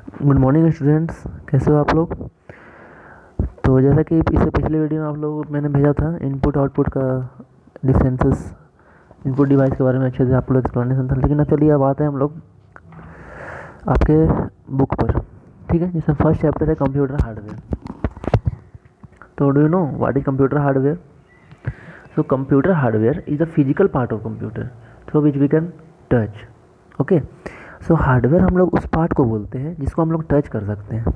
Good morning students, कैसे हो आप लोग। तो जैसा कि इससे पिछले वीडियो में आप लोग मैंने भेजा था इनपुट आउटपुट का डिफरेंसेस, इनपुट डिवाइस के बारे में अच्छे से आप लोग एक्सप्लेनेशन था। लेकिन अब चलिए अब आते हैं हम लोग आपके बुक पर, ठीक है, जिसमें फर्स्ट चैप्टर है कंप्यूटर हार्डवेयर। तो do you know what is computer hardware? So computer hardware is the physical part of computer through which we can touch. Okay, so hardware हम लोग उस पार्ट को बोलते हैं जिसको हम लोग टच कर सकते हैं,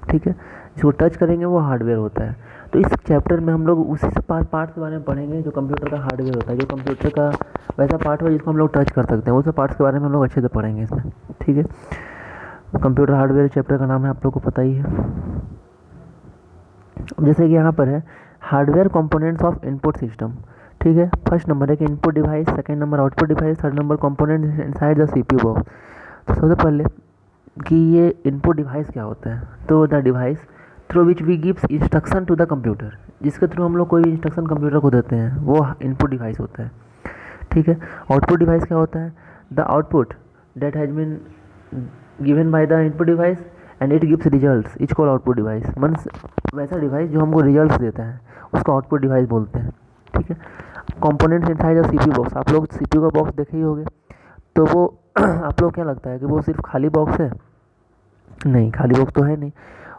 ठीक है। जिसको टच करेंगे वो हार्डवेयर होता है। तो इस चैप्टर में हम लोग उसी से पार्ट के बारे में पढ़ेंगे जो कंप्यूटर का हार्डवेयर होता है, जो कंप्यूटर का वैसा पार्ट हो जिसको हम लोग टच कर सकते हैं, उस पार्ट्स के बारे में हम लोग अच्छे से पढ़ेंगे इसमें, ठीक है। कंप्यूटर हार्डवेयर चैप्टर का नाम है, आप लोग को पता ही है। जैसे कि यहाँ पर है hardware components of input system, ठीक है। फर्स्ट नंबर है कि input device, second number output device, third number component inside the CPU box. तो सबसे पहले कि ये इनपुट डिवाइस क्या होता है, तो the device through which we gives instruction to the computer, जिसके थ्रू हम लोग कोई भी इंस्ट्रक्शन कंप्यूटर को देते हैं वो इनपुट डिवाइस होता है, ठीक है। आउटपुट डिवाइस क्या होता है? The output that has been given by the input device and it gives results which call output device. Means वैसा डिवाइस जो हमको रिजल्ट्स देता है उसको आउटपुट डिवाइस बोलते हैं, ठीक है। Components inside the CPU box, आप लोग सीपीयू का बॉक्स देखे ही होंगे। तो वो आप लोग क्या लगता है कि वो सिर्फ खाली बॉक्स है? नहीं, खाली बॉक्स तो है नहीं।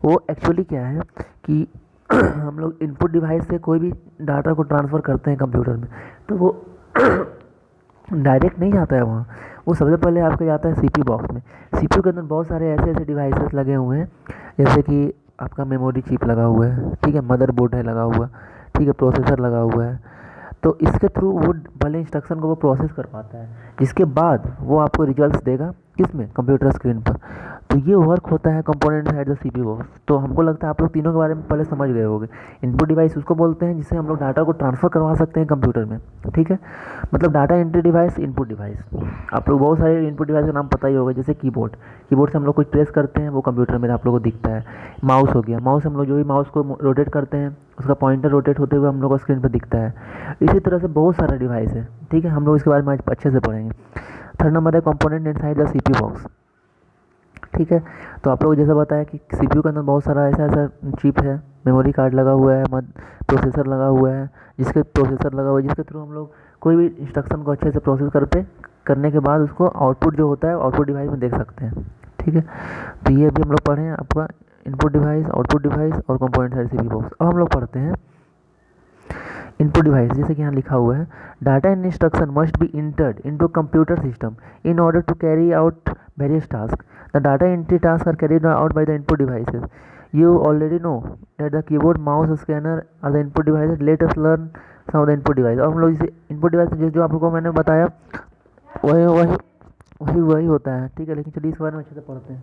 वो एक्चुअली क्या है कि हम लोग इनपुट डिवाइस से कोई भी डाटा को ट्रांसफ़र करते हैं कंप्यूटर में, तो वो डायरेक्ट नहीं जाता है वहाँ। वो सबसे पहले आपका जाता है सीपीयू बॉक्स में। सीपीयू के अंदर बहुत सारे ऐसे ऐसे डिवाइसेस लगे हुए हैं, जैसे कि आपका मेमोरी चिप लगा हुआ है, ठीक है, मदरबोर्ड है लगा हुआ, ठीक है, प्रोसेसर लगा हुआ है। तो इसके थ्रू वो भले इंस्ट्रक्शन को वो प्रोसेस कर पाता है, जिसके बाद वो आपको रिजल्ट्स देगा किस में? कंप्यूटर स्क्रीन पर। तो ये वर्क होता है component side the CPU box. तो हमको लगता है आप लोग तीनों के बारे में पहले समझ गए होंगे। इनपुट डिवाइस उसको बोलते हैं जिससे हम लोग डाटा को ट्रांसफ़र करवा सकते हैं कंप्यूटर में, ठीक है। मतलब data entry device, input device. आप लोग बहुत सारे इनपुट डिवाइस का नाम पता ही होगा, जैसे कीबोर्ड। कीबोर्ड से हम लोग कुछ प्रेस करते हैं वो कंप्यूटर में आप लोग को दिखता है। माउस हो गया, माउस हम लोग जो भी माउस को रोटेट करते हैं उसका पॉइंटर रोटेट होते हुए हम लोग को स्क्रीन पर दिखता है। इसी तरह से बहुत सारा डिवाइस है, ठीक है। हम लोग इसके बारे में आज अच्छे से पढ़ेंगे। थर्ड नंबर है component inside the CPU box, ठीक है। तो आप लोग जैसा बताया कि सीपीयू के अंदर बहुत सारा ऐसा ऐसा चिप है, मेमोरी कार्ड लगा हुआ है, प्रोसेसर लगा हुआ है, जिसके थ्रू हम लोग कोई भी इंस्ट्रक्शन को अच्छे से प्रोसेस करने के बाद उसको आउटपुट जो होता है आउटपुट डिवाइस में देख सकते हैं, ठीक है। तो ये भी हम लोग पढ़े हैं आपका इनपुट डिवाइस, आउटपुट डिवाइस और कंपोनेंट है सीपीयू बॉक्स। अब हम लोग पढ़ते हैं इनपुट डिवाइस। जैसे कि यहाँ लिखा हुआ है data and instruction must be entered into computer system in order to carry out various task. The data entry task are carried out by the input devices. You already know that the keyboard, mouse, scanner are the input devices. Let us learn some of the input device. अब हम लोग इसे input device जो आप लोगों को मैंने बताया वही वही वही वही होता है, ठीक है। लेकिन चलिए इस बारे में अच्छे से पढ़ते हैं।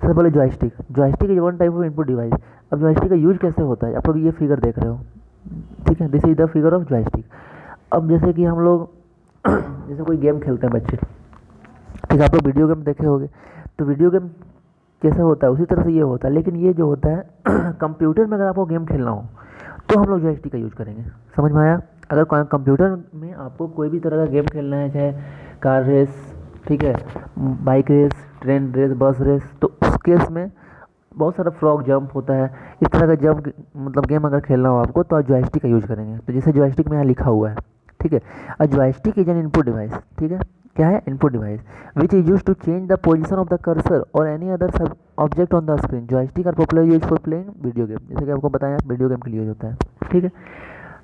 सबसे पहले joystick. Joystick is one type of input device. अब जॉयस्टिक का यूज कैसे होता है, आप लोग ये फिगर देख रहे हो, ठीक है। This is the figure of joystick. अब जैसे कि हम लोग जैसे कोई गेम खेलते हैं बच्चे, ठीक है, आप लोग वीडियो गेम देखे होंगे। तो वीडियो गेम जैसे होता है उसी तरह से ये होता है, लेकिन ये जो होता है कंप्यूटर में अगर आपको गेम खेलना हो तो हम लोग जॉयस्टिक का यूज़ करेंगे। समझ में आया? अगर कंप्यूटर में आपको कोई भी तरह का गेम खेलना है, चाहे कार रेस, ठीक है, बाइक रेस, ट्रेन रेस, बस रेस, तो उस केस में बहुत सारा फ्रॉग जंप होता है, इस तरह का जंप मतलब गेम अगर खेलना हो आपको तो आप जॉयस्टिक का यूज़ करेंगे। तो जैसे जॉयस्टिक में यहाँ लिखा हुआ है, ठीक है, a joystick is an input device, ठीक है। क्या है? Input device which is use to change the position of the cursor और any other sub object on the screen. Joystick are popular use for playing video game, जैसे कि आपको बताया video game के लिए यूज होता है, ठीक है।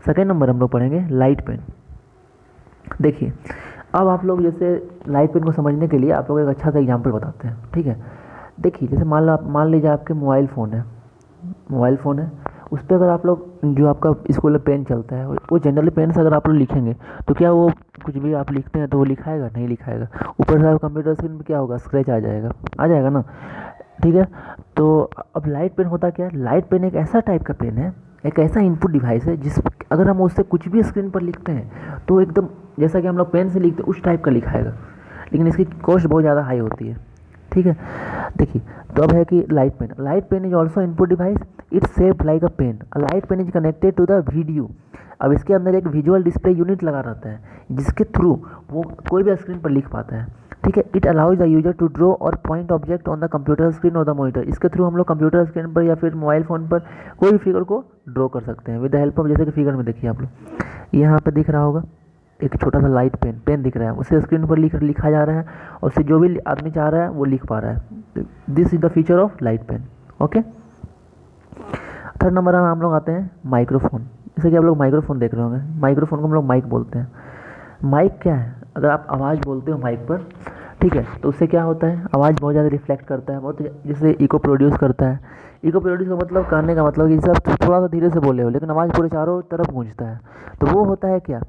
सेकेंड नंबर हम लोग पढ़ेंगे लाइट पेन। देखिए अब आप लोग जैसे लाइट पेन को समझने के लिए आप लोग एक अच्छा सा एग्जाम्पल बताते हैं, ठीक है। देखिए जैसे मान लीजिए आपके मोबाइल फ़ोन है, उस पर अगर आप लोग जो आपका स्कूल में पेन चलता है वो जनरली पेन से अगर आप लोग लिखेंगे तो क्या वो कुछ भी आप लिखते हैं तो वो लिखाएगा? नहीं लिखाएगा। ऊपर से कंप्यूटर स्क्रीन पर क्या होगा? स्क्रैच आ जाएगा ना, ठीक है। तो अब लाइट पेन होता क्या है? लाइट पेन एक ऐसा टाइप का पेन है, एक ऐसा इनपुट डिवाइस है जिस अगर हम उससे कुछ भी स्क्रीन पर लिखते हैं तो एकदम जैसा कि हम लोग पेन से लिखते हैं उस टाइप का लिखाएगा, लेकिन इसकी कॉस्ट बहुत ज़्यादा हाई होती है, ठीक है। देखिए तो अब है कि light pen is also input device. It's shaped like a pen. A light pen is connected to the video. अब इसके अंदर एक विजुअल डिस्प्ले यूनिट लगा रहता है जिसके थ्रू वो कोई भी स्क्रीन पर लिख पाता है। ठीक है। It allows the user to draw और point object on the computer screen और द मॉनिटर। इसके थ्रू हम लोग कंप्यूटर स्क्रीन पर या फिर मोबाइल फ़ोन पर कोई भी फिगर को ड्रॉ कर सकते हैं विद द हेल्प ऑफ, जैसे कि फिगर में देखिए आप लोग यहाँ पे दिख रहा होगा एक छोटा सा लाइट पेन दिख रहा है, उसे स्क्रीन पर लिखा जा रहा है और उसे जो भी आदमी चाह रहा है वो लिख पा रहा है। This is the feature of light pen. Okay, third number हम लोग आते हैं माइक्रोफोन। जैसे कि आप लोग माइक्रोफोन देख रहे होंगे, माइक्रोफोन को हम लोग माइक बोलते हैं। माइक क्या है, अगर आप आवाज़ बोलते हो माइक पर, ठीक है, तो उससे क्या होता है, आवाज़ बहुत ज़्यादा रिफ्लेक्ट करता है, बहुत जैसे इको प्रोड्यूस करता है। इको प्रोड्यूस का मतलब, कहने का मतलब कि जैसे आप थोड़ा सा धीरे से बोले हो लेकिन आवाज़ पूरे चारों तरफ गूंजता है, तो वो होता है क्या,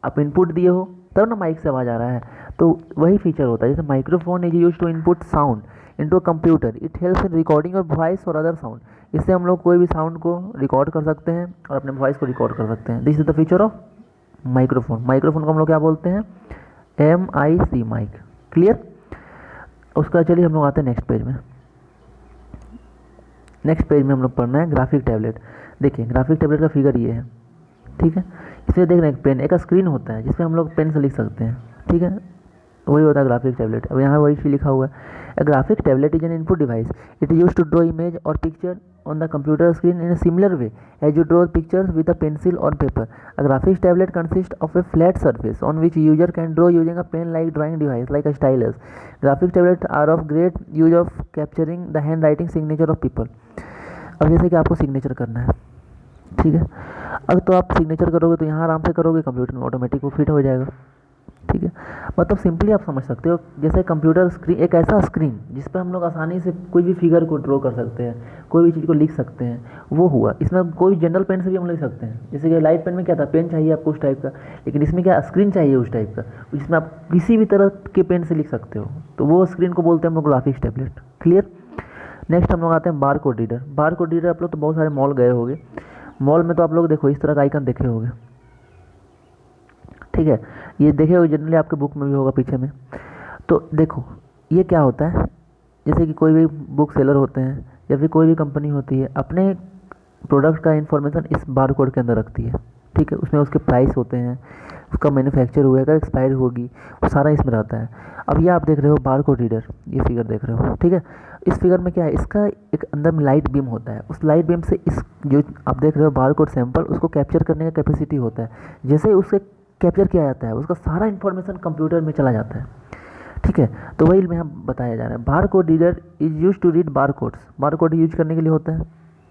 आप इनपुट दिए हो तब ना माइक से आवाज़ आ रहा है, तो वही फीचर होता है। जैसे microphone is use to input sound into a computer, it helps in recording और वॉइस और अदर साउंड। इससे हम लोग कोई भी साउंड को रिकॉर्ड कर सकते हैं और अपने वॉइस को रिकॉर्ड कर सकते हैं। This is the feature of microphone. Microphone को हम लोग क्या बोलते हैं, MIC, माइक। क्लियर। उसका चलिए हम लोग आते हैं नेक्स्ट पेज में। नेक्स्ट पेज में हम लोग पढ़ना है ग्राफिक टैबलेट। देखिए ग्राफिक टैबलेट का फिगर ये है, ठीक है। इसमें देख रहे हैं एक पेन, एक स्क्रीन होता है जिसपे हम लोग पेन से लिख सकते हैं, ठीक है, वही होता है ग्राफिक टैबलेट। अब यहाँ वही लिखा हुआ है, a graphic tablet is an input device, it is use to draw image और picture on the computer screen in a similar way as you draw pictures with a pencil or paper. A graphics tablet consists of a flat surface on which user can draw using a pen-like drawing device like a stylus. Graphics tablets are of great use of capturing the handwriting signature of people. अब जैसे कि आपको signature करना है, ठीक है, अब तो आप सिग्नेचर करोगे तो यहाँ आराम से करोगे, कंप्यूटर में ऑटोमेटिक वो फिट हो जाएगा, ठीक है। मतलब सिंपली आप समझ सकते हो, जैसे कंप्यूटर स्क्रीन एक ऐसा स्क्रीन जिस पर हम लोग आसानी से कोई भी फिगर को ड्रॉ कर सकते हैं, कोई भी चीज़ को लिख सकते हैं, वो हुआ। इसमें कोई जनरल पेन से भी हम लिख सकते हैं, जैसे कि लाइट पेन में क्या था, पेन चाहिए आपको उस टाइप का, लेकिन इसमें क्या स्क्रीन चाहिए उस टाइप का, जिसमें आप किसी भी तरह के पेन से लिख सकते हो, तो वो स्क्रीन को बोलते हैं हम लोग ग्राफिक्स टैबलेट। क्लियर। नेक्स्ट हम लोग आते हैं बार कोड रीडर। बार कोड रीडर आप लोग तो बहुत सारे मॉल गए होंगे, मॉल में तो आप लोग देखो इस तरह का आइकन देखे होंगे, ठीक है, ये देखे हो जनरली आपके बुक में भी होगा पीछे में। तो देखो ये क्या होता है, जैसे कि कोई भी बुक सेलर होते हैं या फिर कोई भी कंपनी होती है, अपने प्रोडक्ट का इन्फॉर्मेशन इस बार कोड के अंदर रखती है, ठीक है, उसमें उसके प्राइस होते हैं, उसका मैन्युफैक्चर हुआ है, कब एक्सपायर होगी, वो सारा इसमें रहता है। अब ये आप देख रहे हो बार कोड रीडर, ये फिगर देख रहे हो, ठीक है। इस फिगर में क्या है, इसका एक अंदर में लाइट बीम होता है, उस लाइट बीम से इस जो आप देख रहे हो बार कोड सैंपल, उसको कैप्चर करने का कैपेसिटी होता है। जैसे ही उससे कैप्चर किया जाता है, उसका सारा इन्फॉर्मेशन कंप्यूटर में चला जाता है, ठीक है। तो वही में हम बताया जा रहा है, bar code reader is use to read bar codes. Bar code use करने के लिए होता है,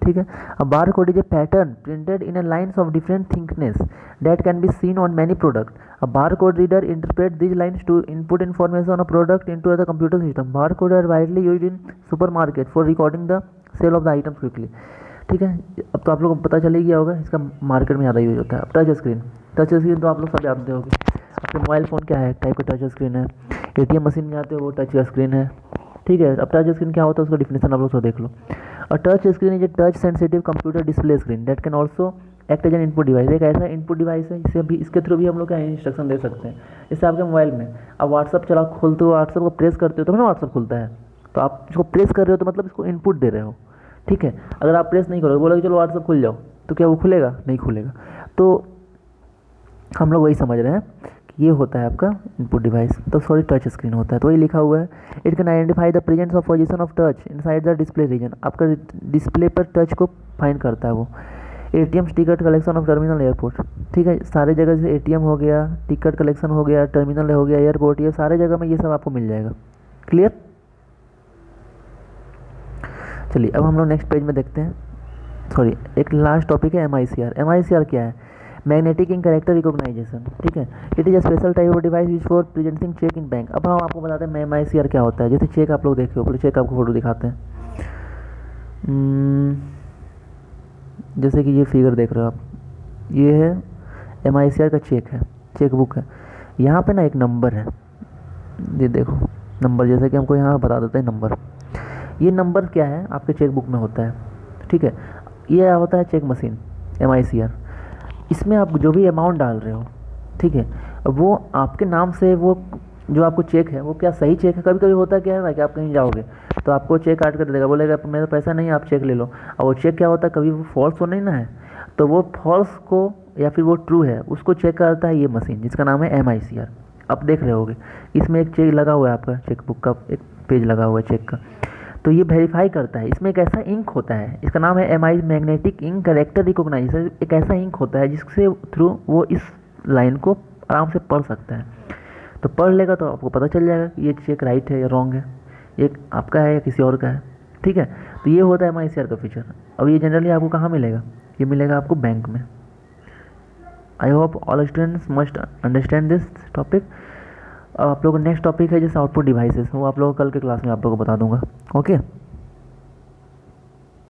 ठीक है। अब bar code is a pattern printed in a lines of different thickness that can be seen on many product. A bar code reader interpret this lines to input information on a product into the computer system. Bar code are widely used in supermarket for recording the cell of the items quickly, ठीक है। अब तो आप लोगों को पता चल ही गया होगा इसका मार्केट में ज़्यादा यूज होता है। अब टच स्क्रीन, टच स्क्रीन तो आप लोग सब जानते होंगे, आपके मोबाइल फ़ोन क्या है टाइप का टच स्क्रीन है, ATM मशीन में जाते हो वो टच स्क्रीन है, ठीक है। अब टच स्क्रीन क्या होता है उसका डिफिनेशन आप लोग सब देख लो। और touch screen is a touch sensitive computer display screen that can also act as an input device. एक ऐसा इनपुट डिवाइस है जिससे भी इसके थ्रू भी हम लोग क्या इंस्ट्रक्शन दे सकते हैं। जैसे आपके मोबाइल में आप व्हाट्सअप चला खोलते हो, व्हाट्सअप को प्रेस करते हो तो ना व्हाट्सअप खुलता है, तो आप इसको प्रेस कर रहे हो तो मतलब इसको इनपुट दे रहे हो, ठीक है। अगर आप प्रेस नहीं करोगे, बोलोगे चलो व्हाट्सअप खुल जाओ, तो क्या वो खुलेगा? नहीं खुलेगा। तो हम लोग वही समझ रहे हैं कि ये होता है आपका इनपुट डिवाइस, तो सॉरी टच स्क्रीन होता है, तो वही लिखा हुआ है। It can identify the presence of position of touch inside the display region. आपका डिस्प्ले पर टच को फाइंड करता है वो। ATM ticket collection of terminal airport, ठीक है, सारे जगह जैसे ATM हो गया, टिकट कलेक्शन हो गया, टर्मिनल हो गया, एयरपोर्ट, ये सारे जगह में ये सब आपको मिल जाएगा। क्लियर। चलिए अब हम लोग नेक्स्ट पेज में देखते हैं, सॉरी एक लास्ट टॉपिक है MICR। MICR क्या है? मैग्नेटिक इन कैरेक्टर रिकॉग्नाइजेशन, ठीक है। It is a special type of device use for presenting cheque in bank. अब हम आपको बताते हैं MICR क्या होता है। जैसे चेक आप लोग देखे हो, चेक आपको फोटो दिखाते हैं, जैसे कि ये फिगर देख रहे हो आप, ये है MICR का चेक है, चेक बुक है। यहाँ पे ना एक नंबर है, ये देखो नंबर, जैसे कि हमको यहाँ बता देते हैं नंबर। ये नंबर क्या है आपके चेक बुक में होता है, ठीक है। ये होता है चेक मशीन MICR। इसमें आप जो भी अमाउंट डाल रहे हो, ठीक है, वो आपके नाम से, वो जो आपको चेक है वो क्या सही चेक है। कभी कभी होता क्या है ना कि आप कहीं जाओगे तो आपको चेक काट कर दे देगा, बोलेगा मेरा पैसा नहीं, आप चेक ले लो। और वो चेक क्या होता है, कभी वो फॉल्स तो नहीं ना है, तो वो फॉल्स को या फिर वो ट्रू है उसको चेक करता है ये मशीन, जिसका नाम है MICR। आप देख रहे होगे इसमें एक चेक लगा हुआ है, आपका चेकबुक का एक पेज लगा हुआ है चेक का, तो ये वेरीफाई करता है। इसमें एक ऐसा इंक होता है, इसका नाम है MI magnetic ink character recogniser. एक ऐसा इंक होता है जिससे थ्रू वो इस लाइन को आराम से पढ़ सकता है। तो पढ़ लेगा तो आपको पता चल जाएगा कि ये चेक राइट है या रॉन्ग है, ये आपका है या किसी और का है। ठीक है, तो ये होता है MICR का फीचर। अब ये जनरली आपको कहाँ मिलेगा? ये मिलेगा आपको बैंक में। I hope all students must understand this topic. अब आप लोगों का नेक्स्ट टॉपिक है जैसे आउटपुट डिवाइसेस, वो आप लोगों को कल के क्लास में आप लोगों को बता दूंगा। ओके।